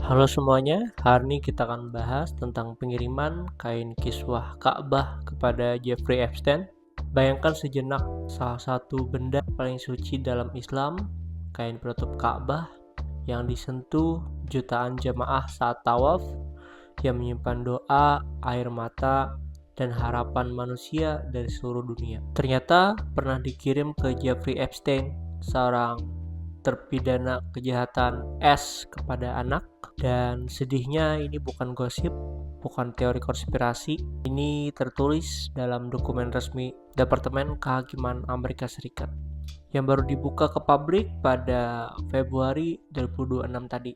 Halo semuanya, hari ini kita akan bahas tentang pengiriman kain kiswah Ka'bah kepada Jeffrey Epstein. Bayangkan sejenak, salah satu benda paling suci dalam Islam, kain penutup Ka'bah yang disentuh jutaan jemaah saat tawaf, yang menyimpan doa, air mata, dan harapan manusia dari seluruh dunia. Ternyata pernah dikirim ke Jeffrey Epstein, seorang terpidana kejahatan S kepada anak. Dan sedihnya ini bukan gosip, bukan teori konspirasi. Ini tertulis dalam dokumen resmi Departemen Kehakiman Amerika Serikat yang baru dibuka ke publik pada Februari 2026 tadi.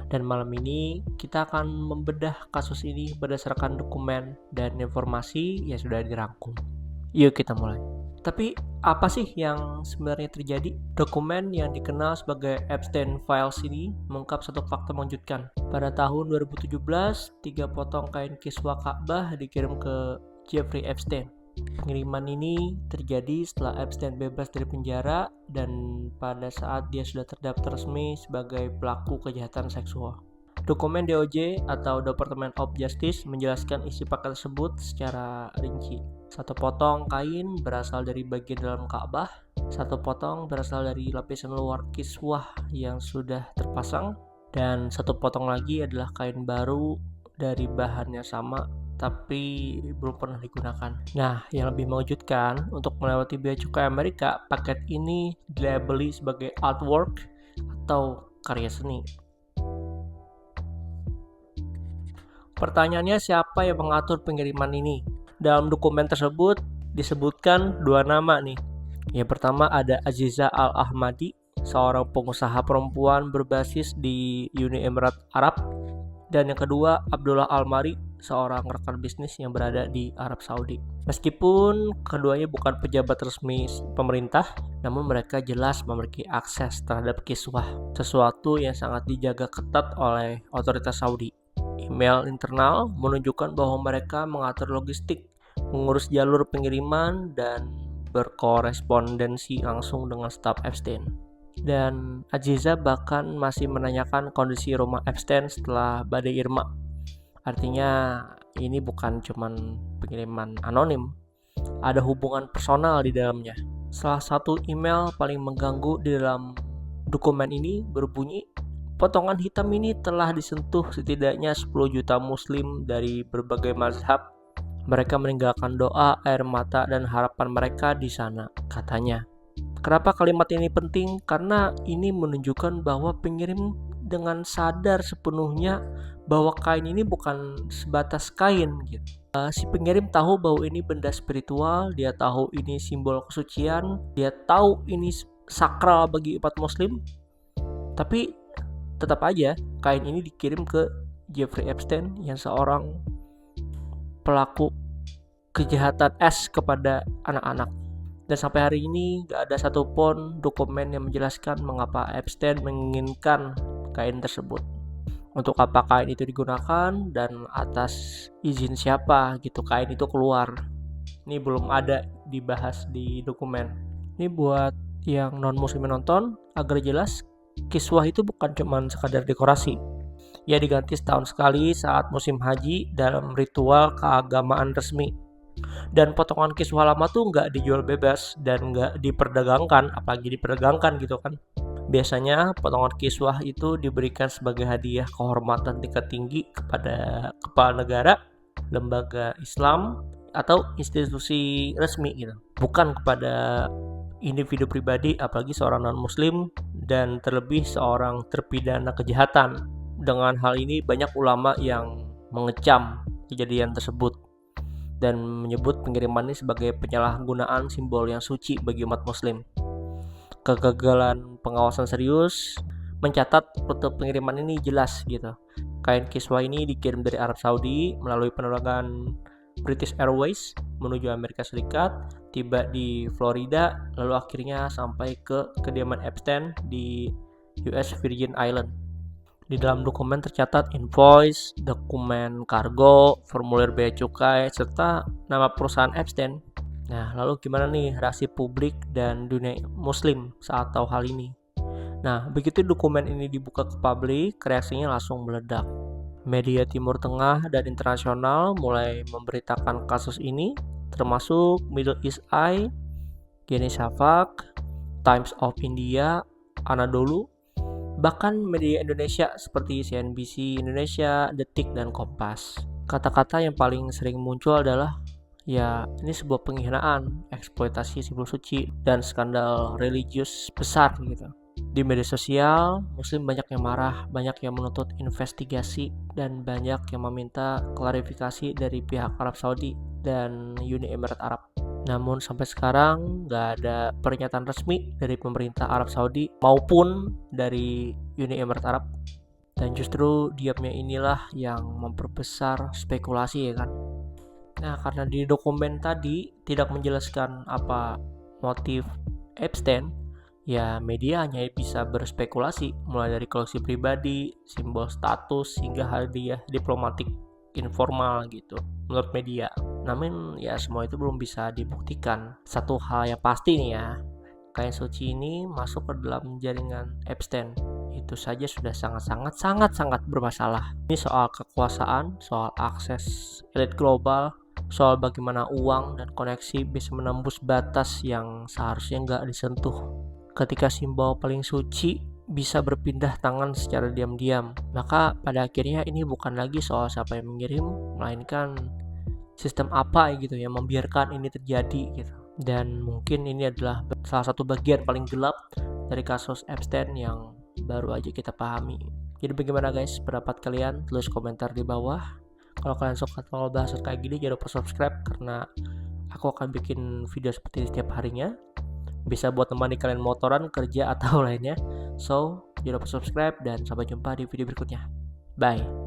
Dan malam ini kita akan membedah kasus ini berdasarkan dokumen dan informasi yang sudah dirangkum. Yuk kita mulai. Tapi apa sih yang sebenarnya terjadi? Dokumen yang dikenal sebagai Epstein Files ini mengungkap satu fakta mengejutkan. Pada tahun 2017, 3 potong kain kiswah Ka'bah dikirim ke Jeffrey Epstein. Pengiriman ini terjadi setelah Epstein bebas dari penjara dan pada saat dia sudah terdaftar resmi sebagai pelaku kejahatan seksual. Dokumen DOJ atau Department of Justice menjelaskan isi paket tersebut secara rinci. Satu potong kain berasal dari bagian dalam Ka'bah, satu potong berasal dari lapisan luar kiswah yang sudah terpasang, dan satu potong lagi adalah kain baru dari bahannya sama tapi belum pernah digunakan. Nah, yang lebih mengejutkan, untuk melewati bea cukai Amerika, paket ini dilabeli sebagai artwork atau karya seni. Pertanyaannya, siapa yang mengatur pengiriman ini? Dalam dokumen tersebut disebutkan dua nama nih. Yang pertama ada Aziza Al-Ahmadi, seorang pengusaha perempuan berbasis di Uni Emirat Arab. Dan yang kedua Abdullah Al-Mari, seorang rekan bisnis yang berada di Arab Saudi. Meskipun keduanya bukan pejabat resmi pemerintah, namun mereka jelas memiliki akses terhadap kiswah, sesuatu yang sangat dijaga ketat oleh otoritas Saudi. Email internal menunjukkan bahwa mereka mengatur logistik, mengurus jalur pengiriman, dan berkorespondensi langsung dengan staf Epstein. Dan Aziza bahkan masih menanyakan kondisi rumah Epstein setelah badai Irma. Artinya ini bukan cuma pengiriman anonim, ada hubungan personal di dalamnya. Salah satu email paling mengganggu di dalam dokumen ini berbunyi, potongan hitam ini telah disentuh setidaknya 10 juta muslim dari berbagai mazhab. Mereka meninggalkan doa, air mata, dan harapan mereka di sana, katanya. Kenapa kalimat ini penting? Karena ini menunjukkan bahwa pengirim dengan sadar sepenuhnya bahwa kain ini bukan sebatas kain gitu. Si pengirim tahu bahwa ini benda spiritual, dia tahu ini simbol kesucian, dia tahu ini sakral bagi umat muslim. Tapi tetap aja kain ini dikirim ke Jeffrey Epstein yang seorang pelaku kejahatan S kepada anak-anak. Dan sampai hari ini gak ada satupun dokumen yang menjelaskan mengapa Epstein menginginkan kain tersebut, untuk apa kain itu digunakan, dan atas izin siapa gitu kain itu keluar. Ini belum ada dibahas di dokumen. Ini buat yang non muslim nonton agar jelas, kiswah itu bukan cuma sekadar dekorasi. Ia diganti setahun sekali saat musim haji dalam ritual keagamaan resmi. Dan potongan kiswah lama tuh nggak dijual bebas dan nggak diperdagangkan, apalagi diperdagangkan gitu kan. Biasanya potongan kiswah itu diberikan sebagai hadiah kehormatan tingkat tinggi kepada kepala negara, lembaga Islam, atau institusi resmi gitu. Bukan kepada individu pribadi, apalagi seorang non-muslim dan terlebih seorang terpidana kejahatan. Dengan hal ini banyak ulama yang mengecam kejadian tersebut dan menyebut pengiriman ini sebagai penyalahgunaan simbol yang suci bagi umat muslim. Kegagalan pengawasan serius mencatat rute pengiriman ini jelas gitu. Kain kiswah ini dikirim dari Arab Saudi melalui penerbangan British Airways menuju Amerika Serikat, tiba di Florida, lalu akhirnya sampai ke kediaman Epstein di US Virgin Island. Di dalam dokumen tercatat invoice, dokumen kargo, formulir bea cukai, serta nama perusahaan Epstein. Nah, lalu gimana nih reaksi publik dan dunia muslim saat tahu hal ini? Nah, begitu dokumen ini dibuka ke publik, reaksinya langsung meledak. Media Timur Tengah dan internasional mulai memberitakan kasus ini, termasuk Middle East Eye, Geni Shafak, Times of India, Anadolu, bahkan media Indonesia seperti CNBC Indonesia, Detik, dan Kompas. Kata-kata yang paling sering muncul adalah, ya ini sebuah penghinaan, eksploitasi simbol suci, dan skandal religius besar gitu. Di media sosial, Muslim banyak yang marah, banyak yang menuntut investigasi, dan banyak yang meminta klarifikasi dari pihak Arab Saudi dan Uni Emirat Arab. Namun sampai sekarang nggak ada pernyataan resmi dari pemerintah Arab Saudi maupun dari Uni Emirat Arab. Dan justru diamnya inilah yang memperbesar spekulasi, ya kan. Nah, karena di dokumen tadi tidak menjelaskan apa motif Epstein, ya media hanya bisa berspekulasi mulai dari koleksi pribadi, simbol status, hingga hadiah diplomatik informal gitu menurut media. Namun ya semua itu belum bisa dibuktikan. Satu hal yang pasti nih ya, kain suci ini masuk ke dalam jaringan Epstein. Itu saja sudah sangat bermasalah. Ini soal kekuasaan, soal akses elit global, soal bagaimana uang dan koneksi bisa menembus batas yang seharusnya nggak disentuh. Ketika simbol paling suci bisa berpindah tangan secara diam-diam, maka pada akhirnya ini bukan lagi soal siapa yang mengirim, melainkan sistem apa gitu yang membiarkan ini terjadi gitu. Dan mungkin ini adalah salah satu bagian paling gelap dari kasus Epstein yang baru aja kita pahami. Jadi bagaimana guys pendapat kalian? Tulis komentar di bawah. Kalau kalian suka kalau bahas kayak gini, jangan lupa subscribe karena aku akan bikin video seperti ini setiap harinya. Bisa buat temani kalian motoran, kerja, atau lainnya. So, jangan lupa subscribe dan sampai jumpa di video berikutnya. Bye.